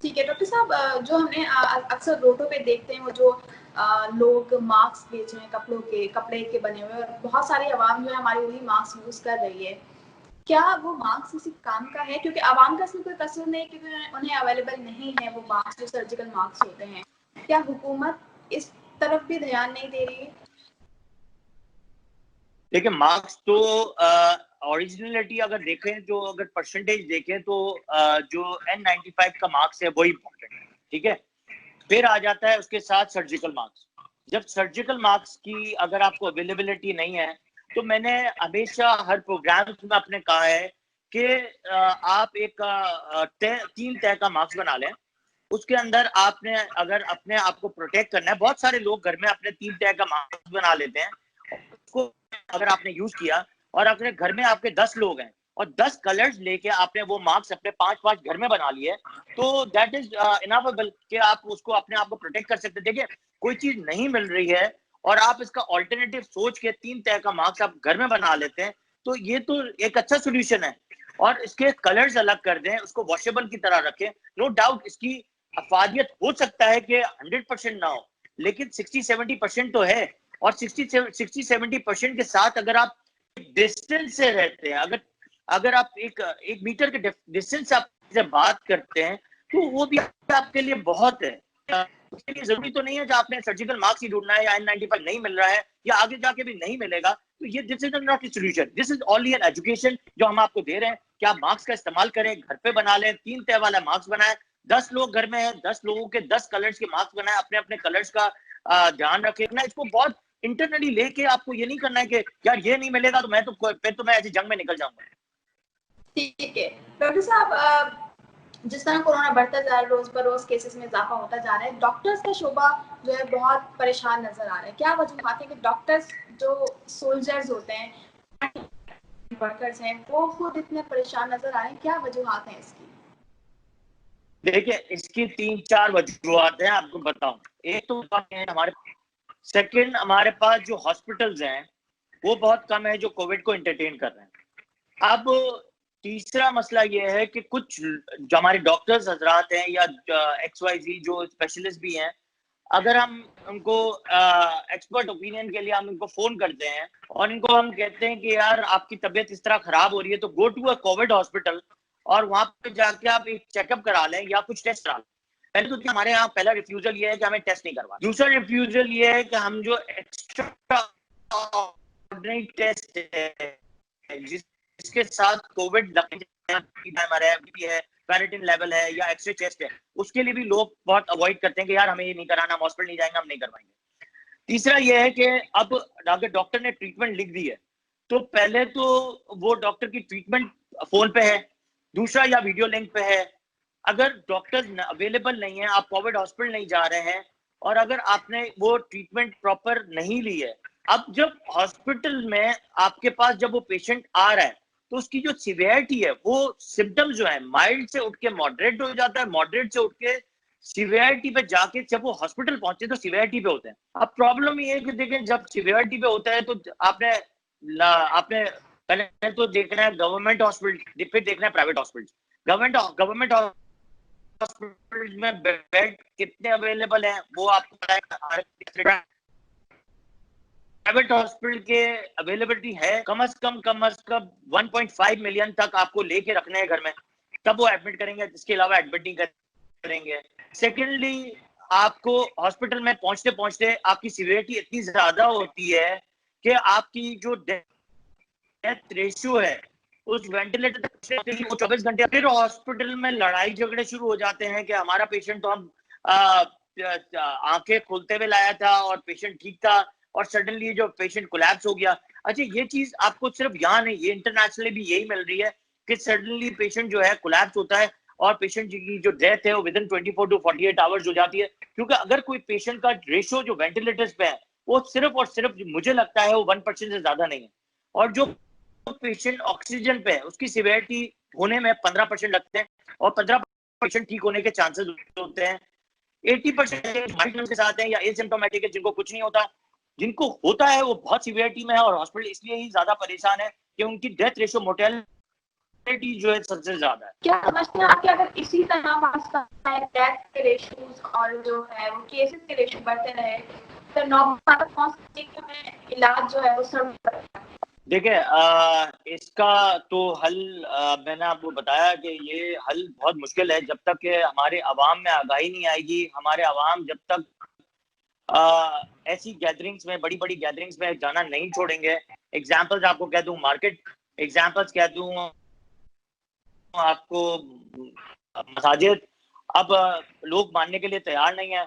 ठीक है डॉक्टर साहब, जो हमने अक्सर रोडों पे देखते हैं वो जो लोग मास्क बेच रहे हैं कपड़े के बने हुए, और बहुत सारी आवाम जो है हमारी वही मास्क यूज कर रही है। क्या वो मास्क किसी काम का है? क्योंकि आवाम का इसमें कोई कसूर नहीं, क्योंकि उन्हें अवेलेबल नहीं है वो मास्क जो सर्जिकल मास्क होते हैं। क्या हुकूमत इस तरफ भी ध्यान नहीं दे रही है? देखिए, मार्क्स तो ओरिजिनलिटी अगर देखें, जो अगर परसेंटेज देखें तो जो N95 का मार्क्स है वही इंपॉर्टेंट है, ठीक है। फिर आ जाता है उसके साथ सर्जिकल मार्क्स। जब सर्जिकल मार्क्स की अगर आपको अवेलेबिलिटी नहीं है, तो मैंने हमेशा हर प्रोग्राम में अपने कहा है कि आप एक 3 तय का मार्क्स बना लें। उसके अंदर आपने अगर अपने आप को प्रोटेक्ट करना है, बहुत सारे लोग घर में अपने 3 तय का मास्क बना लेते हैं, उसको अगर आपने यूज किया और अपने घर में आपके 10 लोग हैं और 10 कलर्स लेके आपने वो मार्क्स अपने 5-5 घर में बना लिए, तो दैट इज इनफेबल कि आप उसको अपने आप को प्रोटेक्ट कर सकते। देखिए, कोई चीज नहीं मिल रही है और आप इसका ऑल्टरनेटिव सोच के 3 तय का मार्क्स आप घर में बना लेते हैं, तो ये तो एक अच्छा सोल्यूशन है। और इसके कलर्स अलग कर दें, उसको वॉशेबल की तरह रखें। नो डाउट इसकी अफादियत हो सकता है कि 100% ना हो, लेकिन 60-70% तो है। और 60-70% के साथ अगर आप डिस्टेंस से रहते हैं, अगर आप एक मीटर के डिस्टेंस से आप से बात करते हैं, तो वो भी आपके लिए बहुत है। उसके लिए जरूरी तो नहीं है कि आपने सर्जिकल मास्क ही ढूंढना है या N95 नहीं मिल रहा है या आगे जाके भी नहीं मिलेगा, तो ये this is not a solution, this is only an education जो हम आपको दे रहे हैं कि आप मास्क का इस्तेमाल करें, घर पे बना लें, 3 तय वाला मास्क बनाएं। 10 लोग घर में हैं, 10 लोगों के 10 कलर्स के मास्क बनाएं, अपने अपने कलर्स का ध्यान रखें ना। इसको बहुत इंटरनली लेके आपको ये नहीं करना है कि यार ये नहीं मिलेगा तो मैं ऐसी जंग में निकल जाऊंगा। ठीक है डॉक्टर साहब, जिस तरह कोरोना बढ़ता जा रहा है, रोज पर रोज केसेस में इजाफा होता जा रहा है, डॉक्टर्स का शोबा जो है बहुत परेशान नजर आ रहा है। क्या वजूहत है कि डॉक्टर्स जो सोल्जर्स होते हैं, वर्कर्स हैं, वो खुद इतने परेशान नजर आ रहे हैं? क्या वजूहत है इसकी? देखिए, इसकी 3-4 वजूहत हैं, आपको बताऊं। एक तो हमारे सेकंड, हमारे पास जो हॉस्पिटल्स हैं वो बहुत कम है जो कोविड को एंटरटेन कर रहे हैं। अब तीसरा मसला ये है कि कुछ जो हमारे डॉक्टर्स हजरात हैं या XYZ जो स्पेशलिस्ट भी हैं, अगर हम उनको एक्सपर्ट ओपिनियन के लिए हम उनको फोन करते हैं और इनको हम कहते हैं कि यार आपकी तबीयत इस तरह खराब हो रही है, तो go to a covid hospital और वहां पे जाके आप एक चेकअप करा लें या कुछ टेस्ट करा लें। पहले तो हमारे यहाँ पहला रिफ्यूजल ये है कि हमें टेस्ट नहीं करवा। दूसरा रिफ्यूजल ये है कि हम जो एक्स्ट्रा टेस्ट है जिसके साथ कोविड है, पैराटिन लेवल है या एक्सरे चेस्ट है, उसके लिए भी लोग बहुत अवॉइड करते हैं कि यार हमें ये नहीं कराना, हम हॉस्पिटल नहीं जाएंगे, हम नहीं करवाएंगे। तीसरा ये है कि अब अगर डॉक्टर ने ट्रीटमेंट लिख दी है, तो पहले तो वो डॉक्टर की ट्रीटमेंट फोन पे है, दूसरा या वीडियो लिंक पे है। अगर डॉक्टर अवेलेबल नहीं है, आप कोविड हॉस्पिटल नहीं जा रहे हैं और अगर आपने वो ट्रीटमेंट प्रॉपर नहीं ली है, अब जब हॉस्पिटल में आपके पास जब वो पेशेंट आ रहा है, तो उसकी जो सिवियरिटी है, वो सिम्टम्स जो है माइल्ड से उठ के मॉडरेट हो जाता है, मॉडरेट से उठ के सिवियरिटी पे जाके जब वो हॉस्पिटल पहुंचे तो सिवियरिटी पे होते हैं। अब प्रॉब्लम ये है कि देखें, जब सिवियरिटी पे होता है तो आपने आपने पहले तो देखना है गवर्नमेंट हॉस्पिटल, फिर देखना है प्राइवेट हॉस्पिटल। गवर्नमेंट हॉस्पिटल में बेड कितने अवेलेबल हैं वो आपको पता है। प्राइवेट हॉस्पिटल के अवेलेबिलिटी है कम से कम 1.5 मिलियन तक आपको लेके रखना है घर में, तब वो एडमिट करेंगे, इसके अलावा एडमिट नहीं करेंगे। सेकेंडली, आपको हॉस्पिटल में पहुंचते पहुंचते आपकी सीवियरिटी इतनी ज्यादा होती है कि आपकी जो डेथ रेशियो है उस वेंटिलेटर तक के लिए वो 24 घंटे, फिर हॉस्पिटल में लड़ाई झगड़े शुरू हो जाते हैं कि हमारा पेशेंट तो हम आंखें खोलते हुए लाया था और पेशेंट ठीक था और सडनली जो पेशेंट कोलैप्स हो गया। अच्छा, ये चीज आपको सिर्फ यहाँ नहीं, ये इंटरनेशनली भी यही मिल रही है कि सडनली पेशेंट जो है कोलैप्स होता है और पेशेंट की जो डेथ है वो विदिन 24 to 48 आवर्स हो जाती है। क्योंकि अगर कोई पेशेंट का रेशियो जो वेंटिलेटर्स पे है वो सिर्फ और सिर्फ मुझे लगता है वो 1% से ज्यादा नहीं है, और जो पेशेंट ऑक्सीजन पे है उसकी सिवियरिटी होने में 15% लगते हैं और 15% ठीक होने के चांसेस होते हैं। 80% के साथ हैं या एसिम्प्टोमेटिक है, जिनको कुछ नहीं होता। जिनको होता है वो बहुत सिवियरिटी में है और हॉस्पिटल इसलिए ही ज्यादा परेशान है कि उनकी डेथ रेशियो, मोर्टेलिटी जो है सबसे ज्यादा है। क्या समझते हैं आप कि अगर इसी तरह डेथ के रेशियोज और जो है वो केसेस के रेशियो बढ़ते रहे तो नॉर्मल कौन सी में इलाज जो है वो सर्व करेगा? देखिए इसका तो हल मैंने आपको बताया कि ये हल बहुत मुश्किल है। जब तक कि हमारे अवाम में आगाही नहीं आएगी, हमारे अवाम जब तक ऐसी गैदरिंग्स में, बड़ी बड़ी गैदरिंग्स में जाना नहीं छोड़ेंगे। एग्जाम्पल्स आपको कह दूं, मार्केट एग्जाम्पल्स कह दूं आपको, मसाजिद, अब लोग मानने के लिए तैयार नहीं है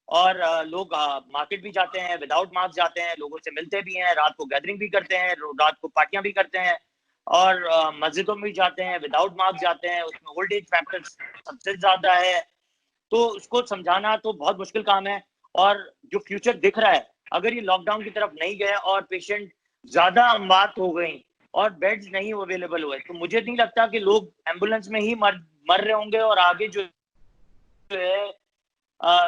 और लोग मार्केट भी जाते हैं, विदाउट मास्क जाते हैं, लोगों से मिलते भी हैं, रात को गैदरिंग भी करते हैं, रात को पार्टियां भी करते हैं और मस्जिदों में भी जाते हैं, विदाउट मास्क जाते हैं। उसमें ओल्ड एज फैक्टर सबसे ज्यादा है। तो उसको समझाना तो बहुत मुश्किल काम है। और जो फ्यूचर दिख रहा है, अगर ये लॉकडाउन की तरफ नहीं गए और पेशेंट ज्यादा अमवात हो गई और बेड्स नहीं अवेलेबल हुए, तो मुझे नहीं लगता कि लोग एम्बुलेंस में ही मर रहे होंगे। और आगे जो है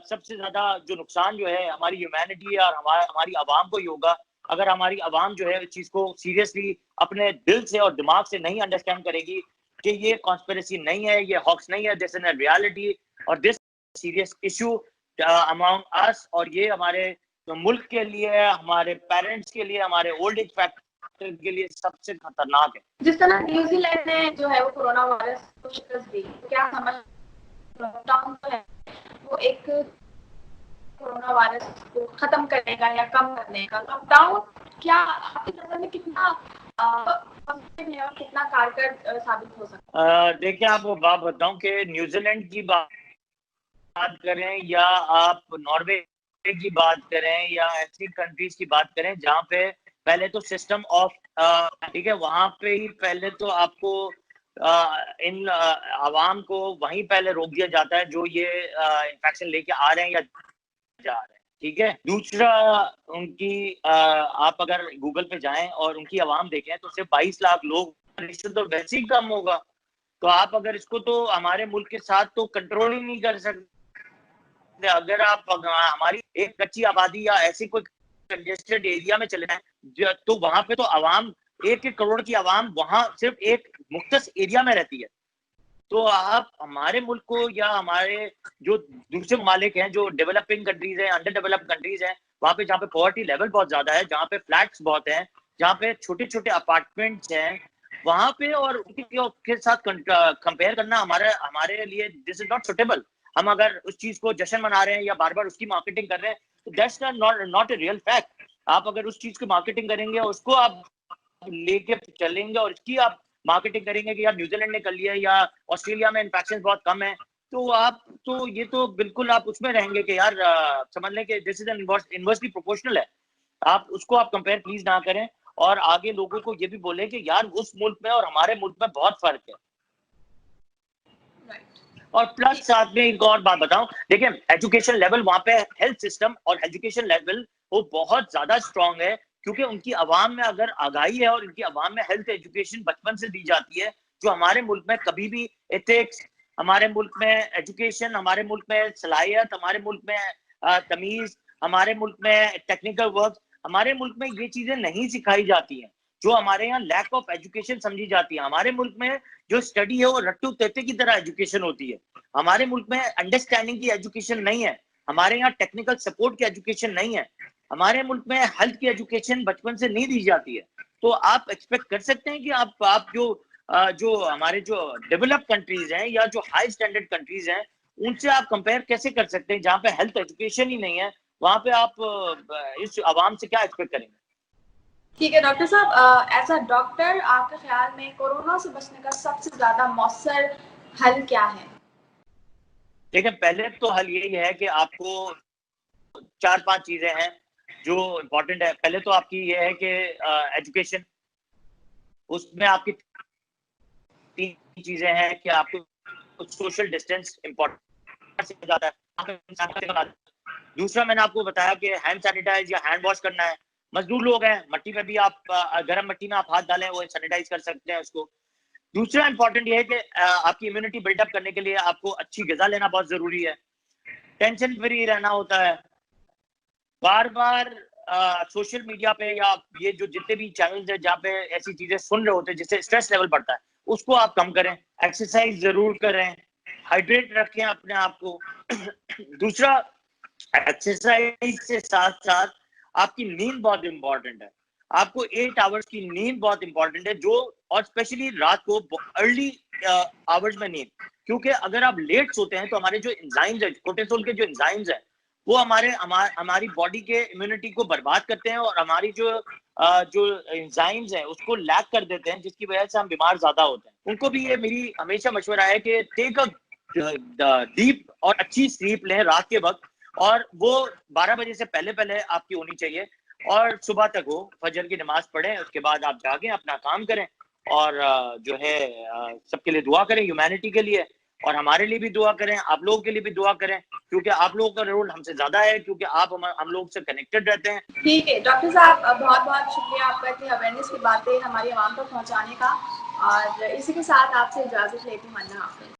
सबसे ज्यादा जो नुकसान जो है हमारी ह्यूमैनिटी और हमारी आवाम को ही होगा। अगर हमारी आवाम जो है इस चीज को सीरियसली अपने दिल से और दिमाग से नहीं अंडरस्टैंड करेगी कि ये कॉन्स्पिरेसी नहीं है, ये हॉक्स नहीं है, दिस इज अ रियलिटी और दिस सीरियस इशू अमंग अस, और ये हमारे मुल्क के लिए, हमारे पेरेंट्स के लिए, हमारे ओल्ड एज फैक्टर के लिए सबसे खतरनाक है। जिस तरह न्यूजीलैंड ने जो है वो कोरोना वायरस को शिकस्त दी, क्या समझ लॉकडाउन जो है वो एक कोरोना वायरस को खत्म करेगा या कम करने का? लॉकडाउन क्या आपकी नजर में कितना पॉजिटिव है और कितना कारगर साबित हो सकता है? देखिए आपको बात बताऊं कि न्यूजीलैंड की बात करें या आप नॉर्वे की बात करें या ऐसी कंट्रीज की बात करें जहाँ पे पहले तो सिस्टम ऑफ, ठीक है, वहां पे ही पहले तो आपको इन आवाम को वहीं पहले रोक दिया जाता है जो ये इन्फेक्शन लेके आ रहे हैं या जा रहे हैं। ठीक है, दूसरा उनकी आप अगर गूगल पे जाएं और उनकी आवाम देखें तो सिर्फ 22 लाख लोग, तो वैसे ही कम होगा। तो आप अगर इसको तो हमारे मुल्क के साथ तो कंट्रोल ही नहीं कर सकते। अगर आप हमारी एक कच्ची आबादी या ऐसी कोई कंजेस्टेड एरिया में चले जाएं तो वहां पे तो आवाम, 1-1 करोड़ की आवाम वहां सिर्फ एक मुख्तस एरिया में रहती है। तो आप हमारे मुल्क को या हमारे जो दूसरे ममालिक हैं, जो डेवलपिंग कंट्रीज हैं, अंडर डेवलप्ड कंट्रीज हैं, वहां पे जहाँ पे पॉवर्टी लेवल बहुत ज्यादा है, जहाँ पे फ्लैट्स बहुत हैं, जहाँ पे छोटे छोटे अपार्टमेंट्स हैं, वहां पे और उनके साथ कंपेयर करना हमारे लिए दिस इज नॉट सुटेबल। हम अगर उस चीज को जश्न मना रहे हैं या बार बार उसकी मार्केटिंग कर रहे हैं तो that's not a real fact. आप अगर उस चीज की मार्केटिंग करेंगे और उसको आप लेके चलेंगे और इसकी आप मार्केटिंग करेंगे कि यार न्यूजीलैंड ने कर लिया या ऑस्ट्रेलिया में इन्फेक्शन बहुत कम है, तो आप तो ये तो बिल्कुल आप उसमें रहेंगे कि यार समझ लें कि दिस इज इनवर्सली प्रोपोर्शनल है। आप उसको आप कंपेयर प्लीज ना करें और आगे लोगों को ये भी बोले कि यार उस मुल्क में और हमारे मुल्क में बहुत फर्क है। और प्लस साथ में एक और बात बताऊं, देखिए एजुकेशन लेवल वहां पे, हेल्थ सिस्टम और एजुकेशन लेवल वो बहुत ज्यादा स्ट्रांग है क्योंकि उनकी आवाम में अगर आगाही है और उनकी आवाम में हेल्थ एजुकेशन बचपन से दी जाती है, जो हमारे मुल्क में कभी भी एथिक्स, हमारे मुल्क में एजुकेशन, हमारे मुल्क में सलाहियत, हमारे मुल्क में तमीज, हमारे मुल्क में टेक्निकल वर्क, हमारे मुल्क में ये चीजें नहीं सिखाई जाती हैं जो हमारे यहाँ लैक ऑफ एजुकेशन समझी जाती है। हमारे मुल्क में जो स्टडी है वो रट्टू तेते की तरह एजुकेशन होती है। हमारे मुल्क में अंडरस्टैंडिंग की एजुकेशन नहीं है, हमारे यहाँ टेक्निकल सपोर्ट की एजुकेशन नहीं है, हमारे मुल्क में हेल्थ की एजुकेशन बचपन से नहीं दी जाती है। तो आप एक्सपेक्ट कर सकते हैं कि आप जो हमारे जो डेवलप कंट्रीज हैं या जो हाई स्टैंडर्ड कंट्रीज हैं उनसे आप कंपेयर कैसे कर सकते हैं जहाँ पे हेल्थ एजुकेशन ही नहीं है, वहां पे आप इस आवाम से क्या एक्सपेक्ट करेंगे? ठीक है डॉक्टर साहब, एज अ डॉक्टर आपके ख्याल में कोरोना से बचने का सबसे ज्यादा मौसर हल क्या है? देखिए पहले तो हल यही है कि आपको 4-5 चीजें हैं जो इम्पोर्टेंट है। पहले तो आपकी ये है कि एजुकेशन, उसमें आपकी 3 चीजें हैं कि आपको सोशल डिस्टेंस इम्पोर्टेंट से ज्यादा है। दूसरा मैंने आपको बताया कि हैंड सैनिटाइज या हैंड वॉश करना है। मजदूर लोग हैं, मट्टी में भी आप गर्म मट्टी में आप हाथ डालें, वो सैनिटाइज कर सकते हैं उसको। दूसरा इंपॉर्टेंट ये है कि आपकी इम्यूनिटी बिल्डअप करने के लिए आपको अच्छी ग़िज़ा लेना बहुत जरूरी है। टेंशन फ्री रहना होता है। बार बार सोशल मीडिया पे या ये जो जितने भी चैनल्स हैं जहाँ पे ऐसी चीजें सुन रहे होते हैं जिससे स्ट्रेस लेवल बढ़ता है, उसको आप कम करें, एक्सरसाइज जरूर करें, हाइड्रेट रखें अपने आप को। दूसरा, एक्सरसाइज से साथ साथ आपकी नींद बहुत इंपॉर्टेंट है। आपको 8 आवर्स की नींद बहुत इंपॉर्टेंट है, जो और स्पेशली रात को अर्ली आवर्स में नींद, क्योंकि अगर आप लेट सोते हैं तो हमारे जो एंजाइम्स है, कोर्टिसोल के जो एंजाइम्स है, वो हमारी बॉडी के इम्यूनिटी को बर्बाद करते हैं और हमारी जो एंजाइम्स हैं उसको लैक कर देते हैं, जिसकी वजह से हम बीमार ज्यादा होते हैं। उनको भी ये मेरी हमेशा मशवरा है कि टेक अ डीप और अच्छी स्लीप लें रात के वक्त, और वो 12 बजे से पहले पहले आपकी होनी चाहिए, और सुबह तक हो, फजर की नमाज पढ़ें, उसके बाद आप जागें, अपना काम करें, और जो है सबके लिए दुआ करें, ह्यूमैनिटी के लिए, और हमारे लिए भी दुआ करें, आप लोगों के लिए भी दुआ करें, क्योंकि आप लोगों का रोल हमसे ज्यादा है, क्योंकि आप हम लोग से कनेक्टेड रहते हैं। ठीक है डॉक्टर साहब, बहुत बहुत शुक्रिया आपका इतनी अवेयरनेस की बातें हमारी आवाम तक पहुंचाने का, और इसी के साथ आपसे इजाजत लेती हूँ। अल्लाह हाफ़िज़।